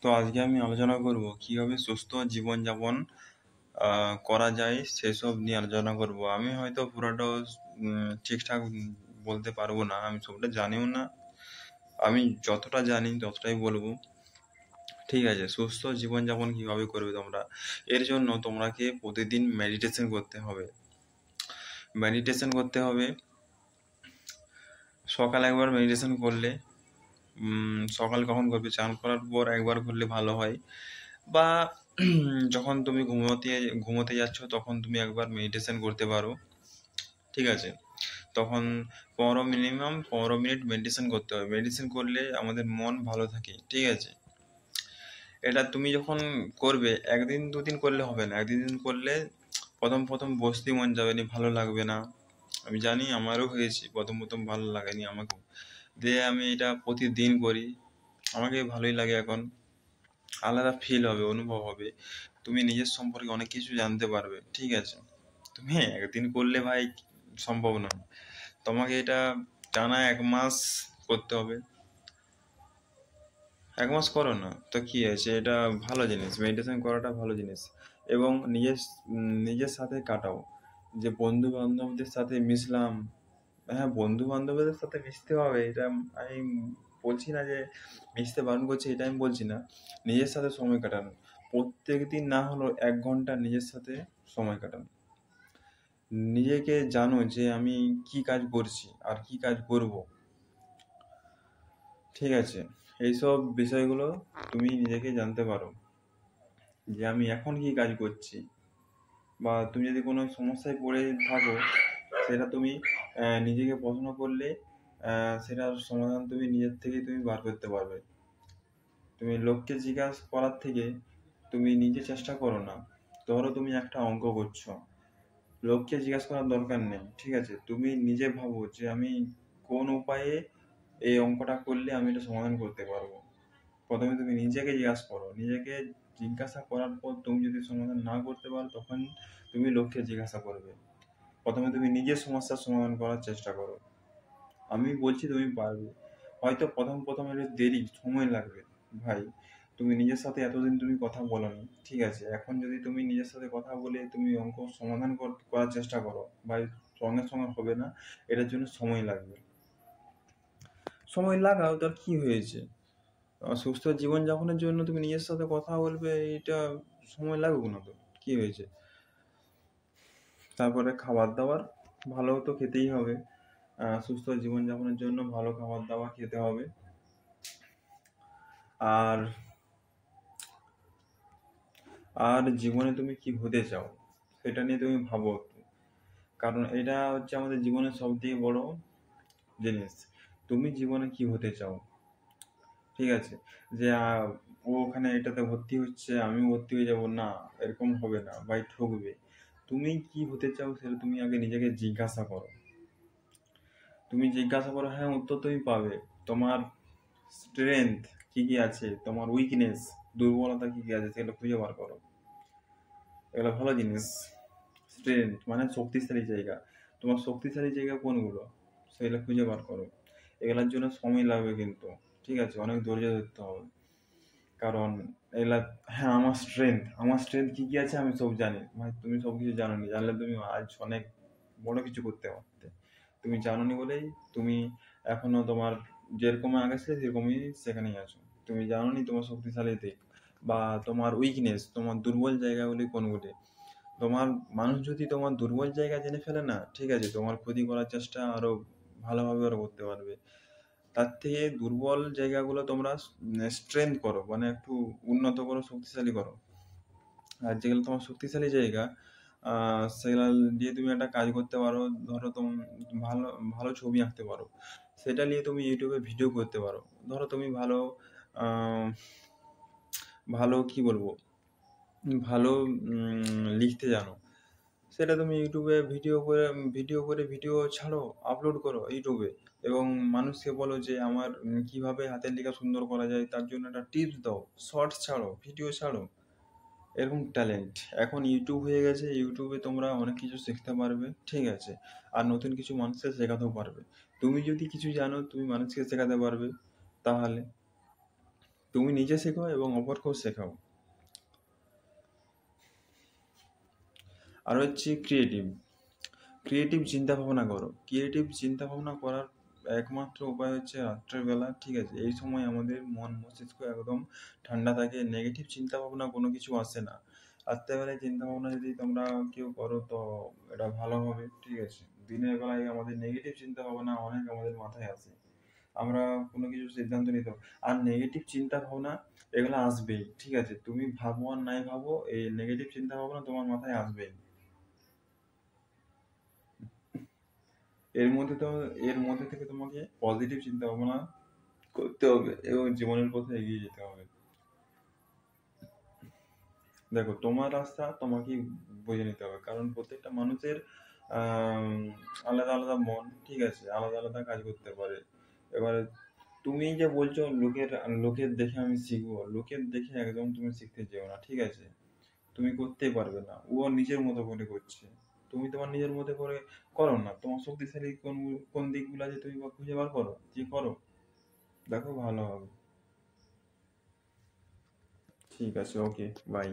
তো আজকে আমি আলোচনা করব কিভাবে সুস্থ জীবনযাপন করা যায় সেসব নিয়ে আলোচনা করব। আমি হয়তো পুরোটা ঠিকঠাক বলতে পারবো না, আমি সবটা জানিও না। আমি যতটা জানি ততটাই বলবো। ঠিক আছে, সুস্থ জীবনযাপন কিভাবে করবে তোমরা? এর জন্য তোমাকে প্রতিদিন মেডিটেশন করতে হবে। মেডিটেশন করতে হবে। সকালে একবার মেডিটেশন করলে, সকাল কখন করবে? চান করার পর একবার করলে ভালো হয়। বা যখন তুমি ঘুমোতে যাচ্ছ তখন তুমি একবার মেডিটেশন করতে পারো। ঠিক আছে, তখন মিনিমাম 15 মিনিট মেডিটেশন করতে হবে। মেডিটেশন করলে আমাদের মন ভালো থাকে। ঠিক আছে, এটা তুমি যখন করবে, একদিন দুদিন করলে হবে না। একদিন দুদিন করলে প্রথম প্রথম বসতে মন যাবে না, ভালো লাগবে না। আমি জানি, আমারও হয়েছে, প্রথম প্রথম ভালো লাগেনি আমাকেও। দিয়ে আমি এটা প্রতিদিন করি, আমাকে ভালোই লাগে এখন। আলাদা ফিল হবে, অনুভব হবে, তুমি নিজের সম্পর্কে অনেক কিছু জানতে পারবে। ঠিক আছে, তুমি একদিন করলে ভাই সম্ভব নয়, তোমাকে এটা টানা 1 মাস করতে হবে। 1 মাস করো না তো কি আছে, এটা ভালো জিনিস, মেডিটেশন করাটা ভালো জিনিস। এবং নিজের সাথে কাটাও। যে বন্ধু বান্ধবদের সাথে মিশলাম, হ্যাঁ, বন্ধু বান্ধবদের সাথে মিশতে হবে, এটা আমি বলছি না যে মিশতে বারণ করছি, এটা আমি বলছি না। নিজের সাথে সময় কাটানো, প্রত্যেক দিন না হলেও 1 ঘন্টা নিজের সাথে সময় কাটানো। নিজেকে জানো যে আমি কি কাজ করছি আর কি কাজ করব। ঠিক আছে, এইসব বিষয়গুলো তুমি নিজেকে জানতে পারো যে আমি এখন কি কাজ করছি। বা তুমি যদি কোনো সমস্যায় পড়ে থাকো, সেটা তুমি নিজেকে প্রশ্ন করলে সেটার সমাধান তুমি নিজের থেকেই তুমি বার করতে পারবে। তুমি লোককে জিজ্ঞাসা করার থেকে তুমি নিজে চেষ্টা করো না। ধরো তুমি একটা অঙ্ক করছো, লোককে জিজ্ঞাসা করার দরকার নেই। ঠিক আছে, তুমি নিজে ভাবো যে আমি কোন উপায়ে এই অঙ্কটা করলে আমি এটা সমাধান করতে পারবো। প্রথমে তুমি নিজেকে জিজ্ঞাসা করো, নিজেকে জিজ্ঞাসা করার পর তুমি যদি সমাধান না করতে পারো, তখন তুমি লোককে জিজ্ঞাসা করবে। প্রথমে তুমি নিজের সমস্যার সমাধান করার চেষ্টা করো, আমি বলছি তুমি পারবে। হয়তো প্রথম প্রথম একটু দেরি সময় লাগবে ভাই। তুমি নিজের সাথে এতদিন তুমি কথা বলোনি, ঠিক আছে, এখন যদি তুমি নিজের সাথে কথা বলে তুমি অঙ্ক সমাধান করার চেষ্টা করো ভাই, সঙ্গে সঙ্গে হবে না, এটার জন্য সময় লাগবে। সময় লাগাও, তার কি হয়েছে? সুস্থ জীবনযাপনের জন্য তুমি নিজের সাথে কথা বলবে, এটা সময় লাগুক না তো, কি হয়েছে? তারপরে খাবার দাবার ভালো তো খেতেই হবে। সুস্থ জীবনযাপনের জন্য ভালো খাবার দাবার খেতে হবে। আর আর জীবনে তুমি কি হতে চাও সেটা নিয়ে তুমি ভাবো একটু। কারণ এটা হচ্ছে আমাদের জীবনের সব থেকে বড় জিনিস। তুমি জীবনে কি হতে চাও? ঠিক আছে, যে ও ওখানে এটাতে ভর্তি হচ্ছে আমিও ভর্তি হয়ে যাব না, এরকম হবে না ভাই, ঠকবে। তুমি কি হতে চাও সেটা তুমি আগে নিজেকে জিজ্ঞাসা করো। তুমি জিজ্ঞাসা করো, হ্যাঁ, উত্তর তুমি পাবে। তোমার স্ট্রেংথ কি কি আছে, তোমার উইকনেস, দুর্বলতা কি কি আছে, সেগুলো খুঁজে বার করো। এগুলো ভালো জিনিস। স্ট্রেংথ মানে শক্তিশালী জায়গা, তোমার শক্তিশালী জায়গা কোনগুলো সেগুলো খুঁজে বার করো। এগুলোর জন্য সময় লাগবে কিন্তু, ঠিক আছে, অনেক ধৈর্য ধরতে হবে। কারণ এগুলা, হ্যাঁ, আমার স্ট্রেংথ কি কি আছে আমি সব জানি ভাই। তুমি সব কিছু জানো নি, জানলে তুমি আজ অনেক বড় কিছু করতে পারতে। তুমি জানো নি বলেই তুমি এখনো তোমার যেরকম আগে ছিলে সেরকমই সেখানেই আছো। তুমি জানো নি তোমার শক্তিশালী দিক বা তোমার উইকনেস, তোমার দুর্বল জায়গাগুলি কোনগুলি। তোমার মানুষ যদি তোমার দুর্বল জায়গা জেনে ফেলে না, ঠিক আছে, তোমার ক্ষতি করার চেষ্টা আরো ভালোভাবে আরো করতে পারবে। তার থেকে দুর্বল জায়গাগুলো তোমরা স্ট্রেংথ করো, মানে একটু উন্নত করো, শক্তিশালী করো। আর যেগুলো তোমার শক্তিশালী জায়গা, সেগুলো দিয়ে তুমি একটা কাজ করতে পারো। ধরো তুমি ভালো ভালো ছবি আঁকতে পারো, সেটা নিয়ে তুমি ইউটিউবে ভিডিও করতে পারো। ধরো তুমি ভালো আহ, ভালো কি বলবো, ভালো লিখতে জানো, সেটা তুমি ইউটিউবে ভিডিও ছাড়ো, আপলোড করো ইউটিউবে। এবং মানুষকে বলো যে আমার কিভাবে হাতের লেখা সুন্দর করা যায়, তার জন্য একটা টিপস দাও। শর্টস ছাড়ো, ভিডিও ছাড়ো। এরকম ট্যালেন্ট এখন ইউটিউব হয়ে গেছে, ইউটিউবে তোমরা অনেক কিছু শিখতে পারবে। ঠিক আছে, আর নতুন কিছু মানুষকে শেখাতেও পারবে। তুমি যদি কিছু জানো তুমি মানুষকে শেখাতে পারবে, তাহলে তুমি নিজে শেখো এবং অপরকেও শেখাও। আর হচ্ছে ক্রিয়েটিভ চিন্তা ভাবনা করো। ক্রিয়েটিভ চিন্তা ভাবনা করার একমাত্র উপায় হচ্ছে রাত্রের বেলা, ঠিক আছে? এই সময় আমাদের মন মস্তিষ্ক একদম ঠান্ডা থাকে, নেগেটিভ চিন্তা ভাবনা কোনো কিছু আসে না। রাত্রেবেলায় চিন্তা ভাবনা যদি তোমরা কেউ করো তো এটা ভালো হবে, ঠিক আছে? দিনের বেলায় আমাদের নেগেটিভ চিন্তা ভাবনা অনেক আমাদের মাথায় আসে, আমরা কোনো কিছু সিদ্ধান্ত নিতে পারি। আর নেগেটিভ চিন্তা ভাবনা এগুলো আসবেই, ঠিক আছে? তুমি ভাবো আর নাই ভাবো, এই নেগেটিভ চিন্তা ভাবনা তোমার মাথায় আসবেই। এর মধ্যে তো এর মধ্যে থেকে তোমাকে পজিটিভ চিন্তা ভাবনা করতে হবে এবং জীবনের পথে এগিয়ে যেতে হবে। দেখো, তোমার রাস্তা তোমাকেই বুঝে নিতে হবে, কারণ প্রত্যেকটা মানুষের আম, আলাদা আলাদা মন, ঠিক আছে? আলাদা আলাদা কাজ করতে পারে। এবারে তুমি যে বলছো লোকের দেখে আমি শিখবো, লোকের দেখে একদম তুমি শিখতে যেও না, ঠিক আছে? তুমি করতেই পারবে না, ও নিজের মতো করে করছে। তুমি তোমার নিজের মতো করে করো না, তোমার শক্তিশালী কোন কোন দিকগুলো আছে তুমি খুঁজে বার করো, যে করো, দেখো ভালো হবে। ঠিক আছে, ওকে, বাই।